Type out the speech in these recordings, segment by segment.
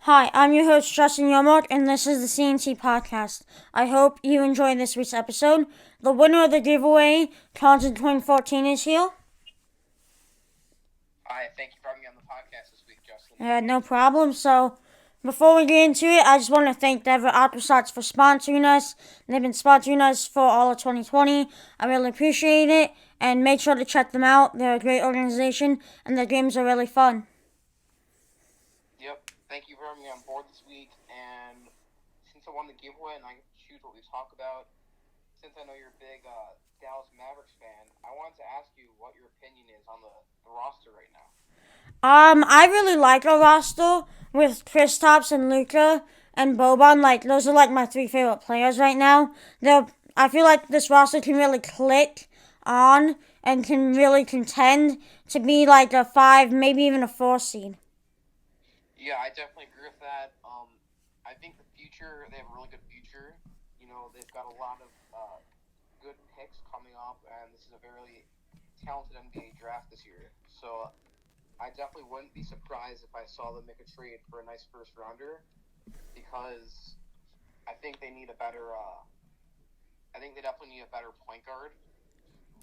Hi, I'm your host, Justin Yomart, and this is the CNC Podcast. I hope you enjoy this week's episode. The winner of the giveaway, Content 2014, is here. Hi, thank you for having me on the podcast this week, Justin. No problem. So, before we get into it, I just want to thank Denver Opposats for sponsoring us. They've been sponsoring us for all of 2020. I really appreciate it, and make sure to check them out. They're a great organization, and their games are really fun. Yep, thank you for having me on board this week. And since I won the giveaway and I get to choose what we talk about, since I know you're a big Dallas Mavericks fan, I wanted to ask you what your opinion is on the roster right now. I really like our roster with Kristaps and Luka and Boban. Like those are like my three favorite players right now. I feel like this roster can really click on and can really contend to be like a 5, maybe even a 4 seed. Yeah, I definitely agree with that. I think the future, they have a really good future. You know, they've got a lot of good picks coming up, and this is a very talented NBA draft this year. So I definitely wouldn't be surprised if I saw them make a trade for a nice first rounder because I think they need a better. I think they definitely need a better point guard.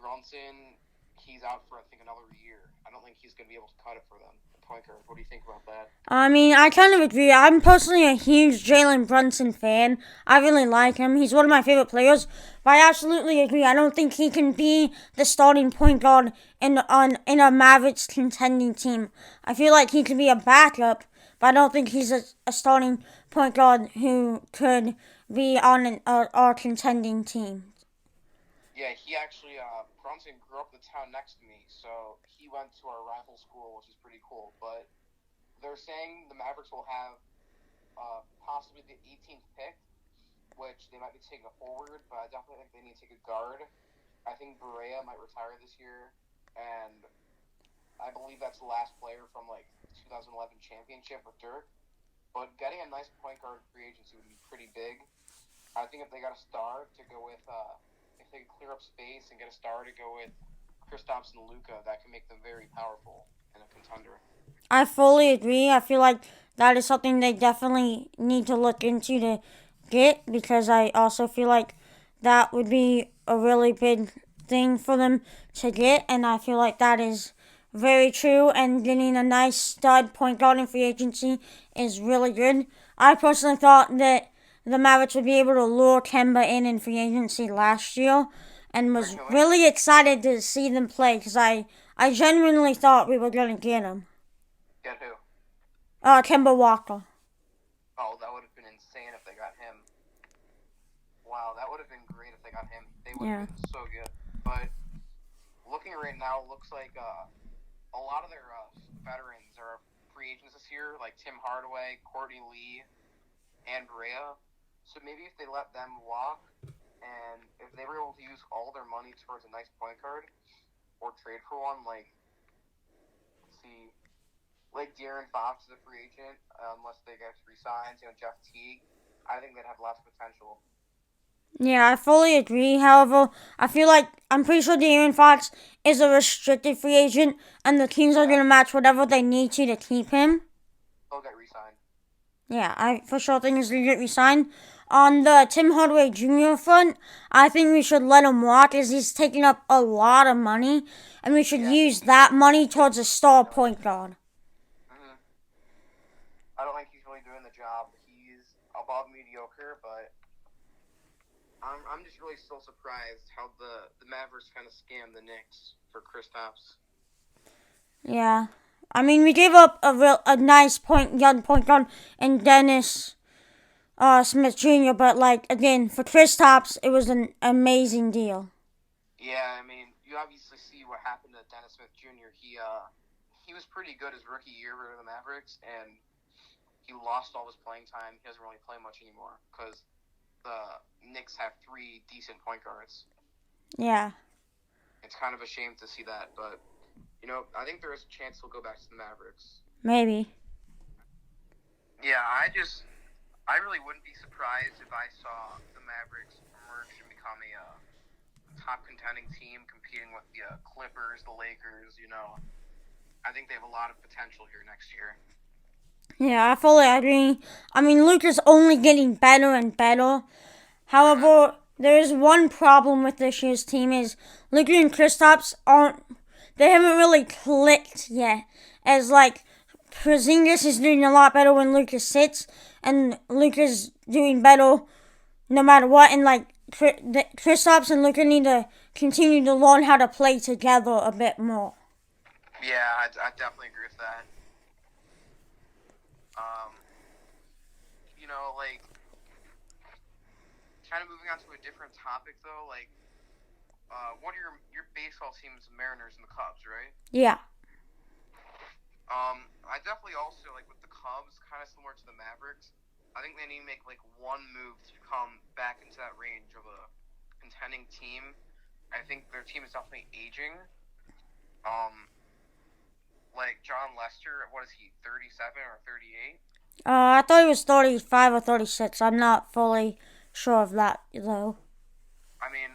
Brunson, he's out for I think another year. I don't think he's going to be able to cut it for them. The point guard. What do you think about that? I mean, I kind of agree. I'm personally a huge Jalen Brunson fan. I really like him. He's one of my favorite players. But I absolutely agree. I don't think he can be the starting point guard in a Mavericks contending team. I feel like he could be a backup, but I don't think he's a starting point guard who could be on our contending team. Yeah, he actually Brunson grew up in the town next to me, so he went to our rival school, which is pretty cool. But they're saying the Mavericks will have possibly the 18th pick, which they might be taking a forward, but I definitely think they need to take a guard. I think Berea might retire this year, and I believe that's the last player from like 2011 championship with Dirk. But getting a nice point guard free agency would be pretty big. I think if they got a star to go with, if they clear up space and get a star to go with Kristaps and Luka, that can make them very powerful and a contender. I fully agree. I feel like that is something they definitely need to look into to get because I also feel like that would be a really big thing for them to get, and I feel like that is very true. And getting a nice stud point guard in free agency is really good. I personally thought that the Mavericks would be able to lure Kemba in free agency last year, and was Really? really excited to see them play because I genuinely thought we were going to get him. Get who? Kemba Walker. Oh, that would have been insane if they got him. Wow, that would have been great if they got him. They would have Yeah. been so good. But looking right now, it looks like a lot of their veterans are free agents this year, like Tim Hardaway, Courtney Lee, and Brea. So maybe if they let them walk, and if they were able to use all their money towards a nice point guard or trade for one, like let's see, like De'Aaron Fox is a free agent, unless they get re-signed. You know, Jeff Teague. I think they'd have lots of potential. Yeah, I fully agree. However, I feel like I'm pretty sure De'Aaron Fox is a restricted free agent, and the teams are Yeah, gonna match whatever they need to keep him. he'll get re-signed. Yeah, I for sure think he's gonna get re-signed. On the Tim Hardaway Jr. front, I think we should let him walk as he's taking up a lot of money, and we should Yeah, I think use he's that getting money towards a star ridiculous. point guard. Mm-hmm. I don't think he's really doing the job. He's above mediocre, but I'm just really still surprised how the Mavericks kind of scammed the Knicks for Kristaps. Yeah. I mean, we gave up a nice young point guard in Dennis Smith Jr., but like again for Kristaps, it was an amazing deal. Yeah, I mean, you obviously see what happened to Dennis Smith Jr. He was pretty good his rookie year with the Mavericks, and he lost all his playing time. He doesn't really play much anymore because the Knicks have three decent point guards. Yeah, It's kind of a shame to see that, but you know, I think there is a chance he'll go back to the Mavericks. maybe. Yeah, I really wouldn't be surprised if I saw the Mavericks emerge and become a top contending team, competing with the Clippers, the Lakers. You know, I think they have a lot of potential here next year. Yeah, I fully agree. I mean, Luke is only getting better and better. However, there is one problem with this year's team is Luka and Kristaps aren't. They haven't really clicked yet. As like Porzingis is doing a lot better when Luka sits, and Luka's doing better no matter what. And like Kristaps and Luka need to continue to learn how to play together a bit more. Yeah, I definitely agree with that. Like, kind of moving on to a different topic though. Like, one of your baseball teams, Mariners and the Cubs, right? Yeah. I definitely also like with the Cubs, kind of similar to the Mavericks. I think they need to make like one move to come back into that range of a contending team. I think their team is definitely aging. Like John Lester, what is he, 37 or 38? I thought he was 35 or 36. I'm not fully sure of that though. I mean,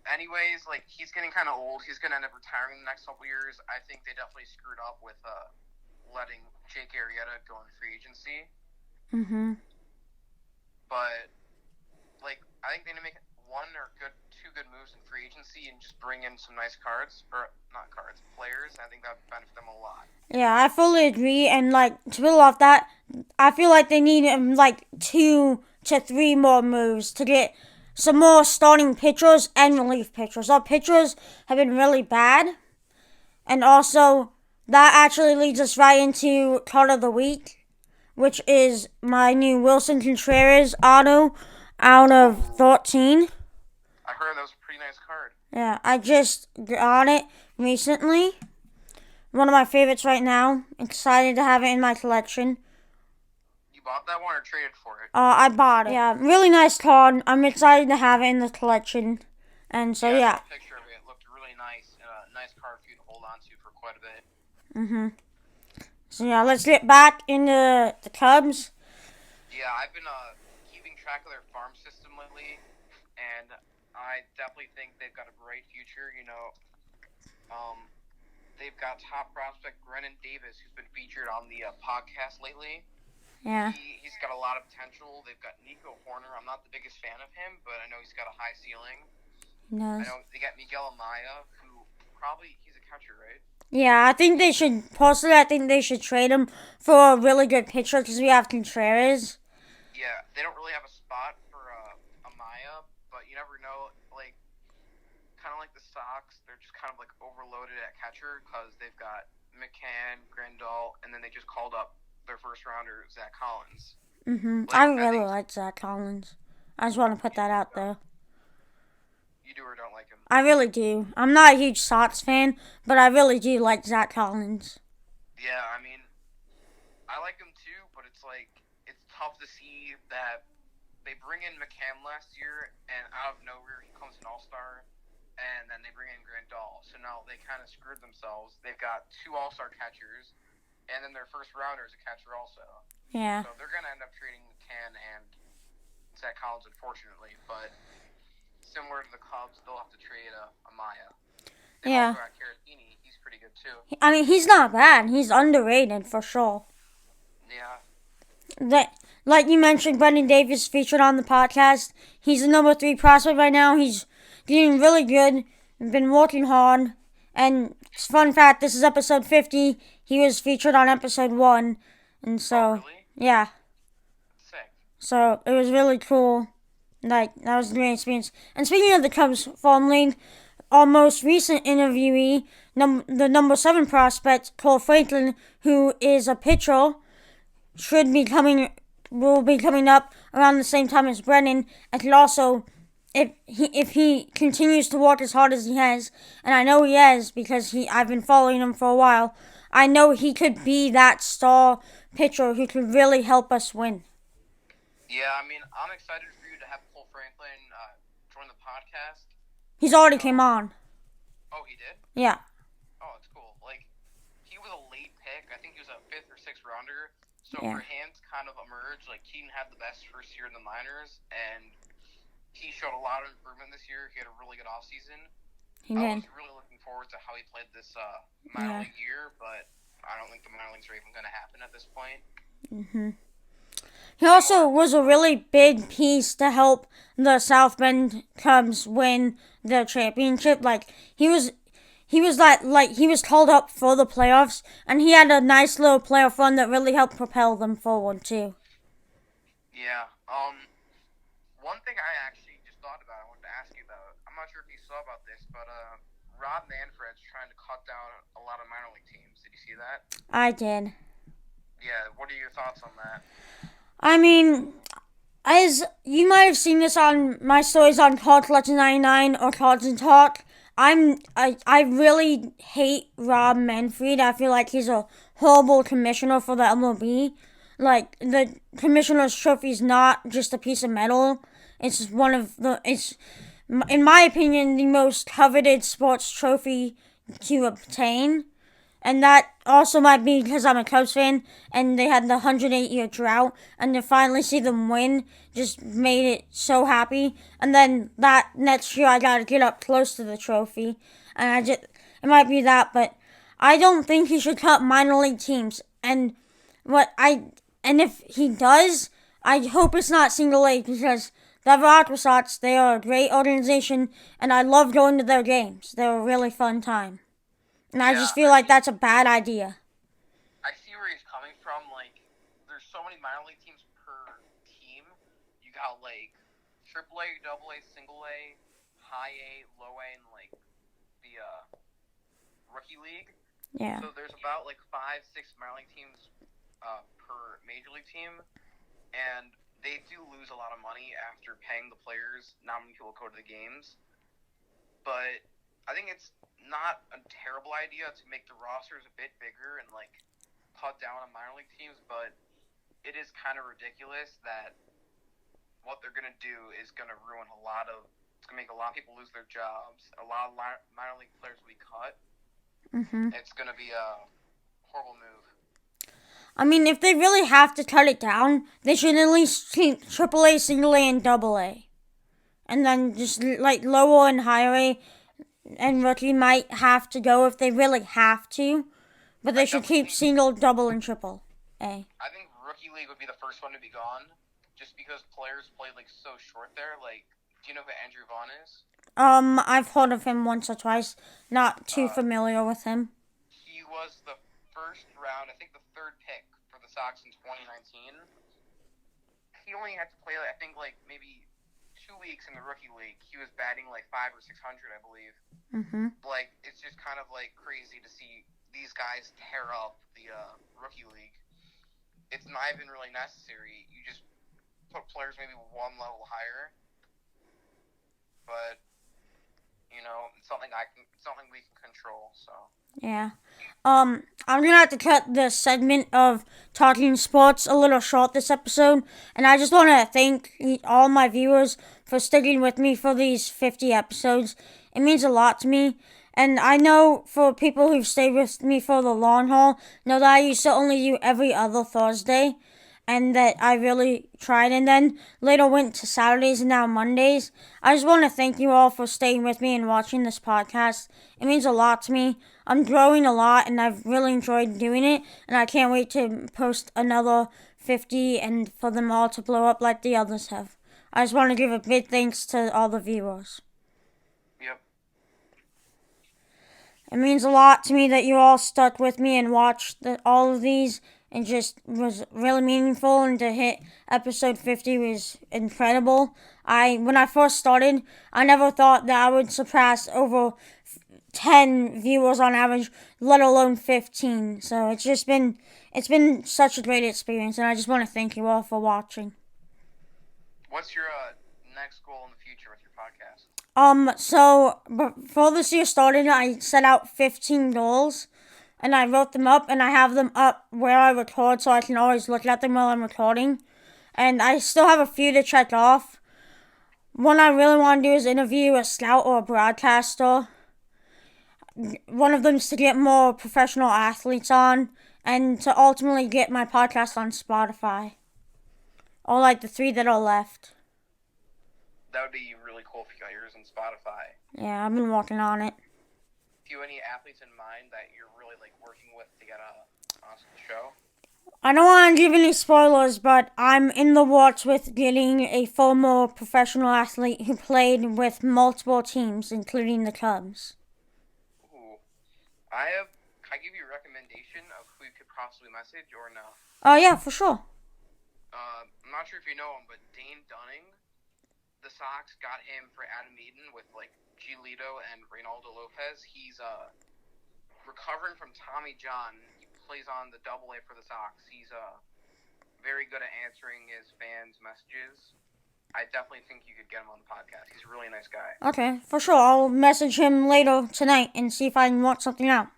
anyways, like he's getting kind of old. He's gonna end up retiring in the next couple years. I think they definitely screwed up with letting Jake Arrieta go in free agency. But like, I think they need to make two good moves in free agency and just bring in some nice players. I think that would benefit them a lot. Yeah, I fully agree. And like to build off that, I feel like they need like 2 to 3 more moves to get some more starting pitchers and relief pitchers. Our pitchers have been really bad, and also that actually leads us right into card of the week, which is my new Wilson Contreras auto out of 13. I heard that was a pretty nice card. Yeah, I just got it recently. One of my favorites right now. Excited to have it in my collection. You bought that one or traded for it? I bought it. Yeah, really nice card. I'm excited to have it in the collection. And so, yeah. A picture of it looked really nice. Nice card for you to hold on to for quite a bit. So, yeah, let's get back into the Cubs. Yeah, I've been keeping track of their farm system lately, and I definitely think they've got a bright future. They've got top prospect Brennan Davis, who's been featured on the podcast lately. Yeah. He's got a lot of potential. They've got Nico Horner. I'm not the biggest fan of him, but I know he's got a high ceiling. He does. I know they got Miguel Amaya, who he's a catcher, right? Yeah, I think they should trade him for a really good pitcher because we have Contreras. Yeah, they don't really have a spot for Amaya, but you never know. Like, kind of like the Sox, they're just kind of like overloaded at catcher because they've got McCann, Grandal, and then they just called up their first rounder, Zach Collins. I really like Zach Collins. I just want to put that out there. You do or don't like him? I really do. I'm not a huge Sox fan, but I really do like Zach Collins. Yeah, I mean, I like him too, but it's like, it's tough to see that they bring in McCann last year, and out of nowhere, he comes an all-star, and then they bring in Grandal. So now they kind of screwed themselves. They've got 2 all-star catchers, and then their first rounder is a catcher also. Yeah. So they're going to end up trading McCann and Zach Collins, unfortunately. But similar to the Cubs, they'll have to trade Amaya. They also got Caratini. He's pretty good, too. I mean, he's not bad. He's underrated, for sure. Yeah. Like you mentioned, Brendan Davis featured on the podcast. He's the number 3 prospect right now. He's doing really good. Been working hard. And fun fact, this is episode 50. He was featured on episode 1. And so, really? Yeah. Sick. So, it was really cool. Like, that was a great experience. And speaking of the Cubs Farm League, our most recent interviewee, the number 7 prospect, Cole Franklin, who is a pitcher, will be coming up around the same time as Brennan, and could also, if he continues to work as hard as he has, and I know he has because I've been following him for a while, I know he could be that star pitcher who could really help us win. Yeah, I mean, I'm excited for you to have Cole Franklin join the podcast. He's already came on. Oh, he did? Yeah. Oh, that's cool. Like, he was a late pick. I think he was a 5th or 6th rounder. So for him to kind of emerge, like, he didn't have the best first year in the minors, and he showed a lot of improvement this year. He had a really good offseason. He did. I was really looking forward to how he played this minor league year, but I don't think the minor leagues are even going to happen at this point. He also was a really big piece to help the South Bend Cubs win the championship. Like he was called up for the playoffs, and he had a nice little playoff run that really helped propel them forward too. Yeah. One thing I actually just thought about, I wanted to ask you about. I'm not sure if you saw about this, but Rob Manfred's trying to cut down a lot of minor league teams. Did you see that? I did. Yeah. What are your thoughts on that? I mean, as you might have seen this on my stories on College Legends 99 or College and Talk, I really hate Rob Manfred. I feel like he's a horrible commissioner for the MLB. Like, the commissioner's trophy is not just a piece of metal. It's in my opinion, the most coveted sports trophy to obtain. And that also might be because I'm a Cubs fan, and they had the 108-year drought, and to finally see them win just made it so happy. And then that next year, I got to get up close to the trophy, and it might be that, but I don't think he should cut minor league teams. And if he does, I hope it's not single A, because the Rock Sox, they are a great organization, and I love going to their games. They're a really fun time. And I just feel like that's a bad idea. I see where he's coming from. Like, there's so many minor league teams per team. You got, like, AAA, AA, single A, high A, low A, and, like, the rookie league. Yeah. So there's about, like, 5-6 minor league teams per major league team. And they do lose a lot of money after paying the players. Not many people go to the games. But I think it's not a terrible idea to make the rosters a bit bigger and, like, cut down on minor league teams, but it is kind of ridiculous that what they're going to do is going to ruin it's going to make a lot of people lose their jobs. A lot of minor league players will be cut. It's going to be a horrible move. I mean, if they really have to cut it down, they should at least keep AAA, single A, and double A. And then just, like, lower and higher A and rookie might have to go if they really have to, but they should keep single, double, and triple A. I think rookie league would be the first one to be gone, just because players play, like, so short there. Like, do you know who Andrew Vaughn is? I've heard of him once or twice. Not too familiar with him. He was the first round, I think the third pick for the Sox in 2019. He only had to play, I think, like, maybe 2 weeks in the rookie league. He was batting like 500 or 600, I believe. Like, it's just kind of like crazy to see these guys tear up the rookie league. It's not even really necessary. You just put players maybe one level higher. But it's something we can control. So yeah. I'm gonna have to cut this segment of talking sports a little short this episode, and I just want to thank all my viewers for sticking with me for these 50 episodes. It means a lot to me, and I know for people who've stayed with me for the long haul, know that I used to only do every other Thursday, and that I really tried, and then later went to Saturdays and now Mondays. I just want to thank you all for staying with me and watching this podcast. It means a lot to me. I'm growing a lot, and I've really enjoyed doing it, and I can't wait to post another 50 and for them all to blow up like the others have. I just want to give a big thanks to all the viewers. Yep. It means a lot to me that you all stuck with me and watched all of these. It just was really meaningful, and to hit episode 50 was incredible. When I first started, I never thought that I would surpass over 10 viewers on average, let alone 15. So it's been such a great experience, and I just want to thank you all for watching. What's your next goal in the future with your podcast? So before this year started, I set out 15 goals. And I wrote them up, and I have them up where I record, so I can always look at them while I'm recording. And I still have a few to check off. One I really want to do is interview a scout or a broadcaster. One of them is to get more professional athletes on, and to ultimately get my podcast on Spotify. Or like the 3 that are left. That would be really cool if you got yours on Spotify. Yeah, I've been working on it. Do you have any athletes in mind that you're really, like, working with to get onto the show. I don't want to give any spoilers, but I'm in the works with getting a former professional athlete who played with multiple teams, including the Cubs. Ooh. Can I give you a recommendation of who you could possibly message or no? Oh, yeah, for sure. I'm not sure if you know him, but Dane Dunning, the Sox got him for Adam Eaton with like Giolito and Reynaldo Lopez. He's recovering from Tommy John. He plays on the Double-A for the Sox. He's very good at answering his fans' messages. I definitely think you could get him on the podcast. He's a really nice guy. Okay, for sure. I'll message him later tonight and see if I can work something out.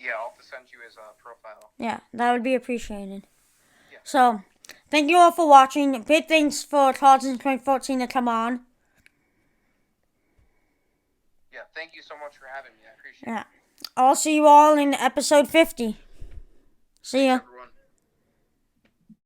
Yeah, I'll have to send you his profile. Yeah, that would be appreciated. Yeah. So, thank you all for watching. Big thanks for Tarzan 2014 to come on. Yeah, thank you so much for having me. I appreciate it. Yeah. I'll see you all in episode 50. See ya.